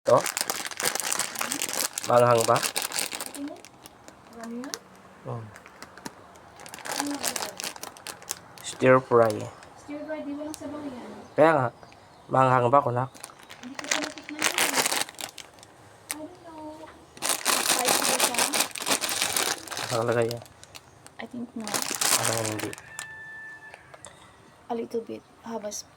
'To? Maanghang ba? Marami yan? Hmm. Ano nga ito? Stir fry. Stir fry, di walang sabaw yan. Kaya nga, maanghang ba, kunak? Hindi ko pa natikman yan. I don't know. Spicy ba siya? Ang lagay yan. I think no. Parang hindi. A little bit. Habas.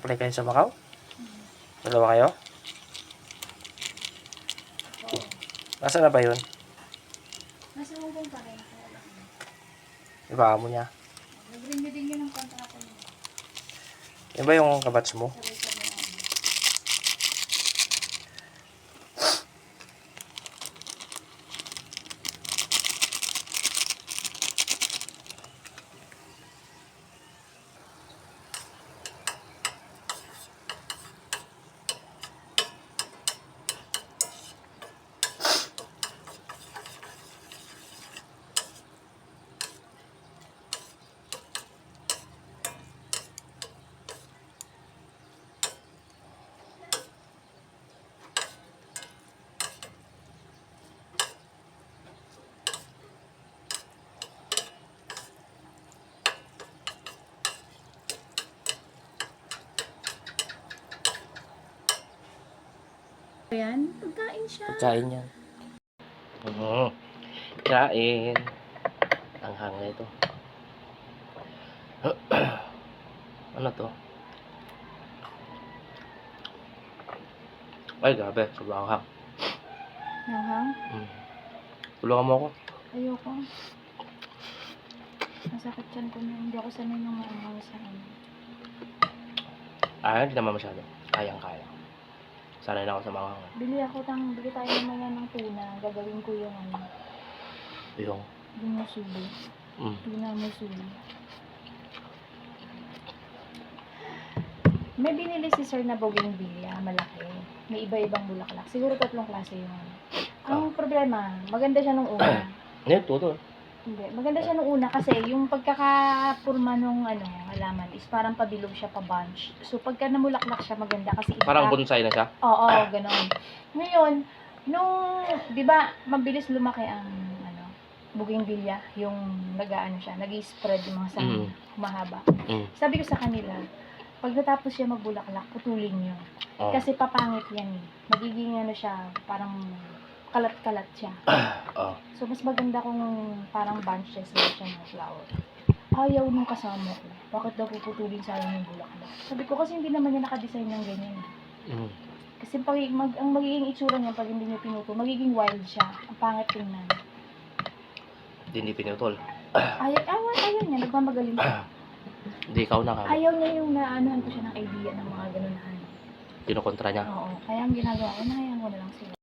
Apply kayo sa Macau? Dalawa kayo? Nasaan na ba yun? Nasa Hong Kong pa rin. Iba mo niya. Nag-renew din yun ng kontrata niya. Iba yung kabatch mo? Sabay-sabay na. Ayan, pagkain siya. Pagkain yan. Kain. Ang hanga ito. Ano to? Ay, grabe. Sobrang hang. Nanghang? Tulungan mo ako. Ayoko. Masakit yan ko na. Hindi ako sanay ng maanghang sa akin. Hindi naman masyado. Kayang-kaya. Sanay na ako sa mga hanga. Bili tayo naman ng tuna. Gagawin ko yung ano. Yung Musubi. Tuna musubi. May binili si Sir na bougainvillea, malaki. May iba-ibang bulaklak. Siguro 3 klase yung ano. Ang problema, maganda siya nung una. Tuto. Hindi, maganda siya nung una kasi yung pagkakapurma nung ano, halaman is parang pabilog siya pa bunch. So pagka namulaklak siya maganda kasi Parang bonsai na siya? Oo, ganon. Ngayon, nung, di ba, mabilis lumaki ang ano, bougainvillea, yung nag-aano siya, nag-spread yung mga sanga, mahaba. Sabi ko sa kanila, pag natapos siya magbulaklak, putulin niyo. Kasi papangit yan eh. Magiging ano siya, parang kalat-kalat siya. So, mas maganda kung parang bunches na siya ng flower. Ayaw nung kasama ko. Bakit daw puputulin sa akin yung bulaklak? Sabi ko kasi hindi naman niya nakadesign ng ganyan. Kasi ang magiging itsura niya pag hindi niyo pinutol, magiging wild siya. Ang pangit tingnan. Hindi pinutol. Ayaw niya, nagmamagaling siya. Hindi ikaw na ka. Ayaw niya yung naanuhan ko siya ng idea ng mga ganunahan. Kinukontra niya. Oo, kaya ang ginagawa ko, nahayaan ko na lang sila.